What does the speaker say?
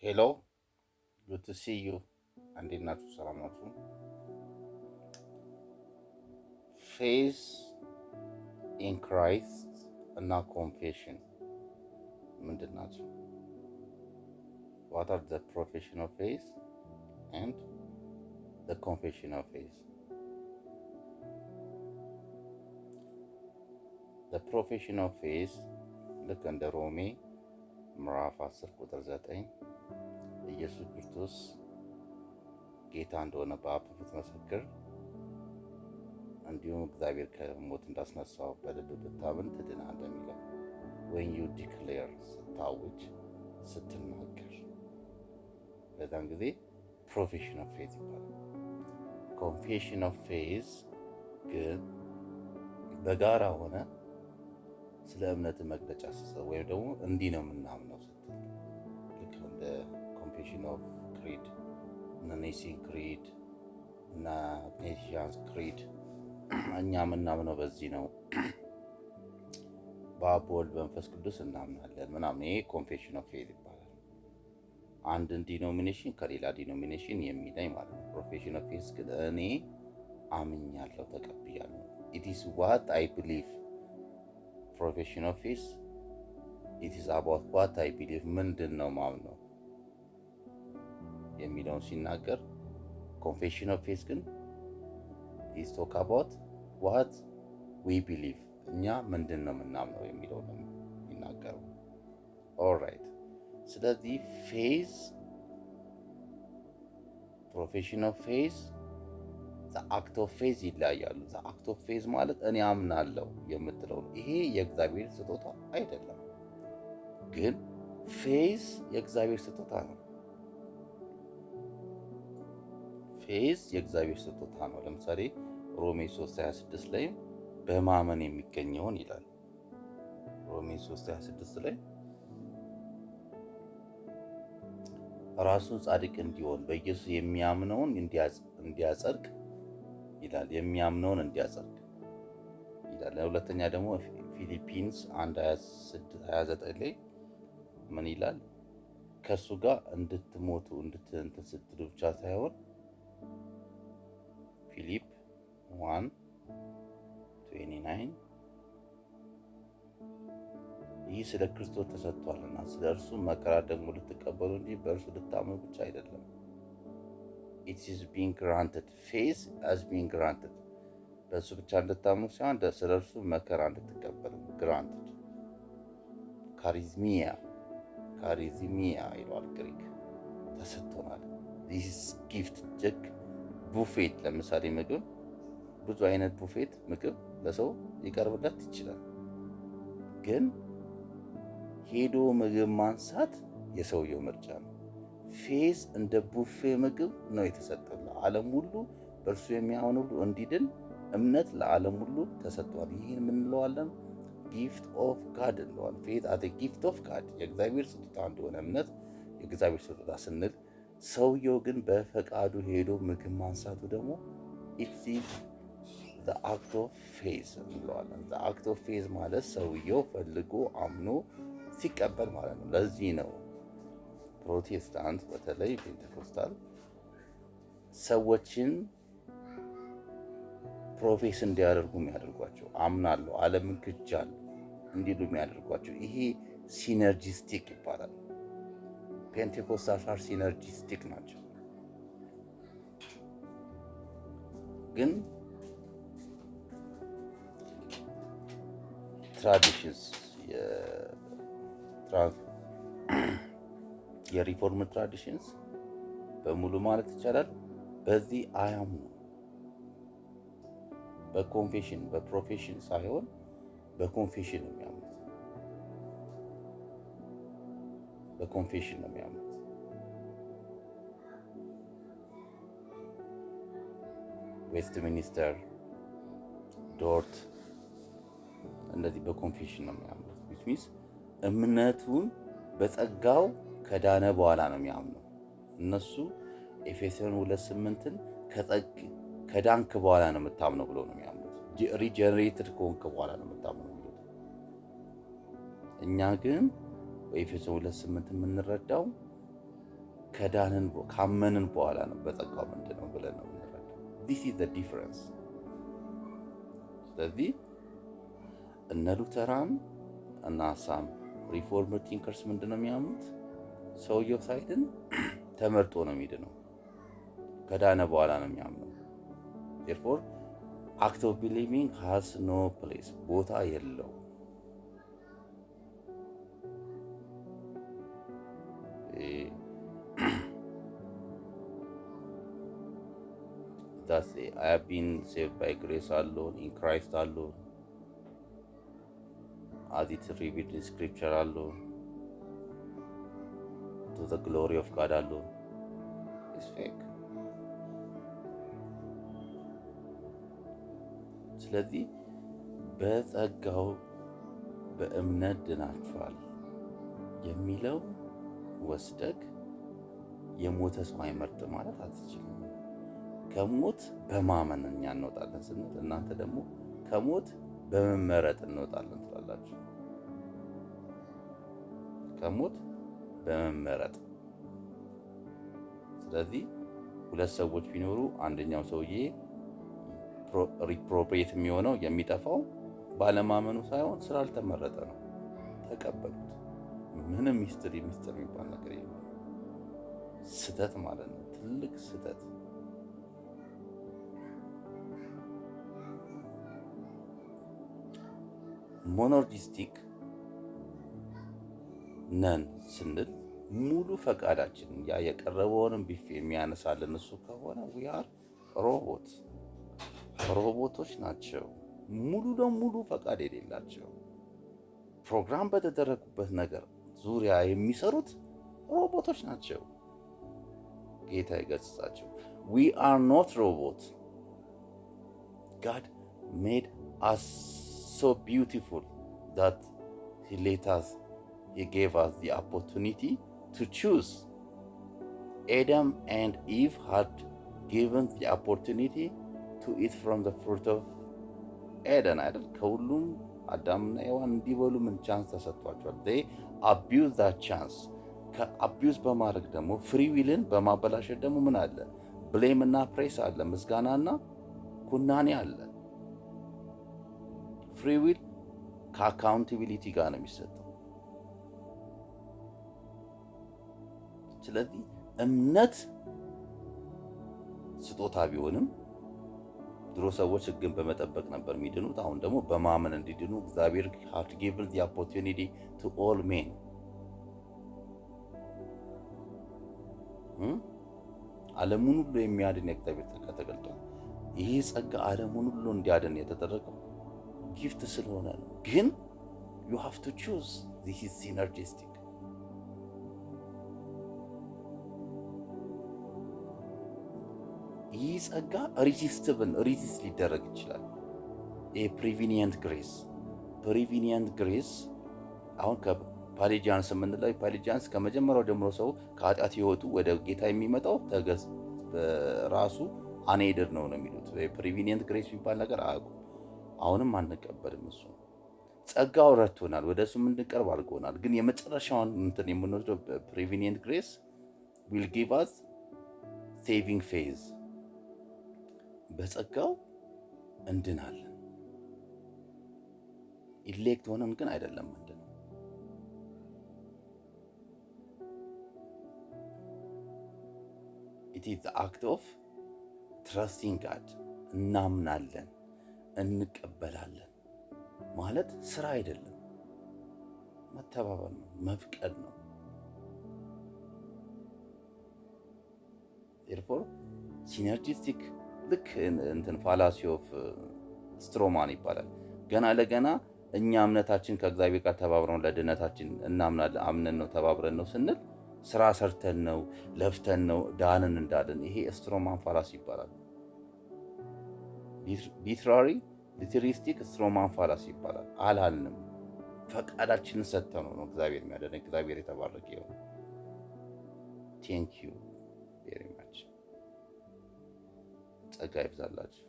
ሄሎ ጉድ ቱ ሲ ዩ። እንዴት ናችሁ? ሰላም ናችሁ? ፌዝ ኢን ክራይስት እና ኮንፌሽን ምንድን ናቸው? ዋት አር ዘ ፕሮፌሽን ኦፍ ፌዝ ኤንድ ዘ ኮንፌሽን ኦፍ ፌዝ? ዘ ፕሮፌሽን ኦፍ ፌዝ ልክ እንደ ሮሜ ምዕራፍ 10 ቁጥር 9 ኢየሱስ ክርስቶስ ጌታ እንደሆነ በአፍ ብትመሰክር እንዲሁም እግዚአብሔር ከሞት እንዳስነሳው በልብ ብታምን ትድናለህ የሚለው when you declare ስታውጅ ስትናገር በዛን ጊዜ ፕሮፌሽን ኦፍ ፌዝ ይባላል። ኮንፌሽን ኦፍ ፌዝ ግን በጋራ ሆነ ስለ እምነት መግለጫ ስትሰጥ ወይም ደግሞ እንዲህ ነው የምናምነው ስትል ልክ እንደ ኮንፌሽን ኦፍ ክሪድ እና ኒሲን ክሪድ እና ኔሽንስ ክሪድ እኛ የምናምነው በዚህ ነው፣ በአብ በወልድ በመንፈስ ቅዱስ እናምናለን ምናምን። ይሄ ኮንፌሽን ኦፍ ፌዝ ይባላል። አንድን ዲኖሚኔሽን ከሌላ ዲኖሚኔሽን የሚለይ ማለት ነው። ፕሮፌሽን ኦፍ ፌዝ ግን እኔ አምኛለሁ፣ ተቀብያለሁ። ኢት ኢዝ ዋት አይ ቢሊቭ። ፕሮፌሽን ኦፍ ፌዝ ኢት ኢዝ አባውት ዋት አይ ቢሊቭ፣ ምንድን ነው ማምነው የሚለውን ሲናገር፣ ኮንፌሽን ኦፍ ፌዝ ግን ኢዝ ቶክ አባውት ዋት ዊ ቢሊቭ፣ እኛ ምንድን ነው የምናምነው የሚለው ነው የሚናገረው። ኦልራይት። ስለዚህ ፌዝ ፕሮፌሽን ኦፍ ፌዝ አክት ኦፍ ፌዝ ይለያያሉ። አክት ኦፍ ፌዝ ማለት እኔ አምናለሁ የምትለው ነው። ይሄ የእግዚአብሔር ስጦታ አይደለም፣ ግን ፌዝ የእግዚአብሔር ስጦታ ነው። ፌዝ የእግዚአብሔር ስጦታ ነው። ለምሳሌ ሮሜ 3:26 ላይ በማመን የሚገኘውን ይላል። ሮሜ 3:26 ላይ ራሱን ጻድቅ እንዲሆን በኢየሱስ የሚያምነውን እንዲያጸድቅ ይላል። የሚያምነውን እንዲያጸድቅ ይላል። ሁለተኛ ደግሞ ፊሊፒንስ 1:29 ላይ ምን ይላል? ከእሱ ጋር እንድትሞቱ እንድትንትን ስትሉ ብቻ ሳይሆን ፊሊፕ 1:29 ይህ ስለ ክርስቶስ ተሰጥቷልና ስለ እርሱ መከራ ደግሞ ልትቀበሉ እንጂ በእርሱ ልታምኑ ብቻ አይደለም። it is being granted, faith as being granted፣ በእሱ ብቻ እንድታምኑ ሳይሆን ስለ እርሱ መከራ እንድትቀበሉ granted። ካሪዝሚያ ይለዋል ግሪክ፣ ተሰጥቶናል። this gift ጀግ ቡፌት፣ ለምሳሌ ምግብ፣ ብዙ አይነት ቡፌት ምግብ ለሰው ሊቀርብለት ይችላል። ግን ሄዶ ምግብ ማንሳት የሰውየው ምርጫ ነው። ፌዝ እንደ ቡፌ ምግብ ነው የተሰጠው። ለዓለም ሁሉ በእርሱ የሚያምን ሁሉ እንዲድን እምነት ለዓለም ሁሉ ተሰጥቷል። ይህን የምንለዋለን ጊፍት ኦፍ ጋድ እንለዋለን። ፌዝ አዘ ጊፍት ኦፍ ጋድ፣ የእግዚአብሔር ስጦታ እንደሆነ እምነት የእግዚአብሔር ስጦታ ስንል፣ ሰውየው ግን በፈቃዱ ሄዶ ምግብ ማንሳቱ ደግሞ ኢት ኢዝ ዘ አክት ኦፍ ፌዝ እንለዋለን። ዘ አክት ኦፍ ፌዝ ማለት ሰውየው ፈልጎ አምኖ ሲቀበል ማለት ነው። ለዚህ ነው ፕሮቴስታንት በተለይ ፔንቴኮስታል ሰዎችን ፕሮፌስ እንዲያደርጉ የሚያደርጓቸው፣ አምናለሁ ዓለምን ክጃለሁ እንዲሉ የሚያደርጓቸው። ይሄ ሲነርጂስቲክ ይባላል። ፔንቴኮስታል ሲነርጂስቲክ ናቸው። ግን ትራዲሽንስ የሪፎርም ትራዲሽንስ በሙሉ ማለት ይቻላል በዚህ አያምኑ። በኮንፌሽን በፕሮፌሽን ሳይሆን በኮንፌሽን ነው የሚያምኑት። በኮንፌሽን ነው የሚያምኑት። ዌስት ሚኒስተር፣ ዶርት እንደዚህ በኮንፌሽን ነው የሚያምኑት። which means እምነቱን በጸጋው ከዳነ በኋላ ነው የሚያምነው። እነሱ ኤፌሶን 2:8ን ከዳንክ በኋላ ነው የምታምነው ብሎ ነው የሚያምኑት። ሪጀነሬትድ ከሆንክ በኋላ ነው የምታምነው የሚሉት። እኛ ግን በኤፌሶን 2:8 የምንረዳው ካመንን በኋላ ነው በጸጋው ምንድነው ብለን ነው የምንረዳው። this is the difference። ስለዚህ እነ ሉተራን እና ሳም ሪፎርምድ ቲንከርስ ምንድነው የሚያምኑት? ሰውየው ሳይድን ተመርጦ ነው የሚድነው፣ ከዳነ በኋላ ነው የሚያምነው። therefore act of believing has no place፣ ቦታ የለው። that's it. I have been saved by grace alone, in Christ alone, as it revealed in scripture alone, to the glory of God alone. It's fake። ስለዚህ በጸጋው በእምነት ድናችኋል የሚለው ወስደግ የሞተ ሰው አይመርጥ ማለት አትችልም። ከሞት በማመን እኛ እንወጣለን ስንል እናንተ ደግሞ ከሞት በመመረጥ እንወጣለን ትላላችሁ። ከሞት በመመረጥ። ስለዚህ ሁለት ሰዎች ቢኖሩ አንደኛው ሰውዬ ሪፕሮፕሬት የሚሆነው የሚጠፋው ባለማመኑ ሳይሆን ስላልተመረጠ ነው። ተቀበሉት። ምንም ሚስጥር የሚባል ነገር የለም። ስህተት ማለት ነው፣ ትልቅ ስህተት። ሞኖርጂስቲክ ነን ስንል ሙሉ ፈቃዳችን ያ የቀረበውንም ቢፌ የሚያነሳልን እሱ ከሆነ we are ሮቦቶች ናቸው። ሙሉ ለሙሉ ፈቃድ የሌላቸው ፕሮግራም በተደረጉበት ነገር ዙሪያ የሚሰሩት ሮቦቶች ናቸው። ጌታ ይገስጻቸው። we are not robots። God made us so beautiful that he gave us the opportunity to choose. Adam and Eve had given the opportunity to eat from the fruit of Eden አይደል? ከሁሉም አዳምና ሔዋን እንዲበሉ ምን ቻንስ ተሰጥቷቸዋል? they abuse that chance። ከአቢዩዝ በማድረግ ደግሞ ፍሪ ዊልን በማበላሸት ደግሞ ምን አለ? ብሌም እና ፕሬስ አለ፣ ምስጋናና ኩናኔ አለ። ፍሪ ዊል ከአካውንታቢሊቲ ጋር ነው የሚሰጠው። ስለዚህ እምነት ስጦታ ቢሆንም ድሮ ሰዎች ሕግን በመጠበቅ ነበር የሚድኑት። አሁን ደግሞ በማመን እንዲድኑ እግዚአብሔር has given the opportunity to all men። ዓለሙን ሁሉ የሚያድን የእግዚአብሔር ጸጋ ተገልጧል። ይህ ጸጋ ዓለሙን ሁሉ እንዲያድን የተደረገው ጊፍት ስለሆነ ነው። ግን you have to choose። this is synergistic። ይህ ጸጋ ሪዚስት ሊደረግ ይችላል። ፕሪቪኒየንት ግሬስ አሁን ከፓሊጃንስ የምንለው ፓሊጃንስ ከመጀመሪያው ጀምሮ ሰው ከኃጢአት ህይወቱ ወደ ጌታ የሚመጣው በራሱ አንኤድድ ነው የሚሉት። ፕሪቪኒየንት ግሬስ የሚባል ነገር አያውቁም። አሁንም አንቀበልም። እሱ ጸጋው ረድቶናል፣ ወደ እሱ እንድንቀርብ አድርጎናል። ግን የመጨረሻውን እንትን የምንወስደው ፕሪቪኒየንት ግሬስ ዊል ጊቭ አስ ሴቪንግ ፌዝ። በጸጋው እንድናለን። ኢሌክት ሆነን ግን አይደለም ምንድነው። it is the act of trusting God። እናምናለን፣ እንቀበላለን ማለት ስራ አይደለም፣ መተባበር ነው፣ መፍቀድ ነው። therefore ሲነርጂስቲክ ልክ እንትን ፋላሲ ኦፍ ስትሮማን ይባላል። ገና ለገና እኛ እምነታችን ከእግዚአብሔር ጋር ተባብረን ለድነታችን እናምናለን፣ አምነን ነው ተባብረን ነው ስንል ስራ ሰርተን ነው ለፍተን ነው ዳንን እንዳለን። ይሄ ስትሮማን ፋላሲ ይባላል። ሊትሪስቲክ ስትሮማን ፋላሲ ይባላል። አላልንም፣ ፈቃዳችንን ሰጥተን ነው እግዚአብሔር የሚያደርገን። እግዚአብሔር የተባረከ ይሁን። ቴንክ ዩ ቬሪ ማች። ጸጋ ይብዛላችሁ።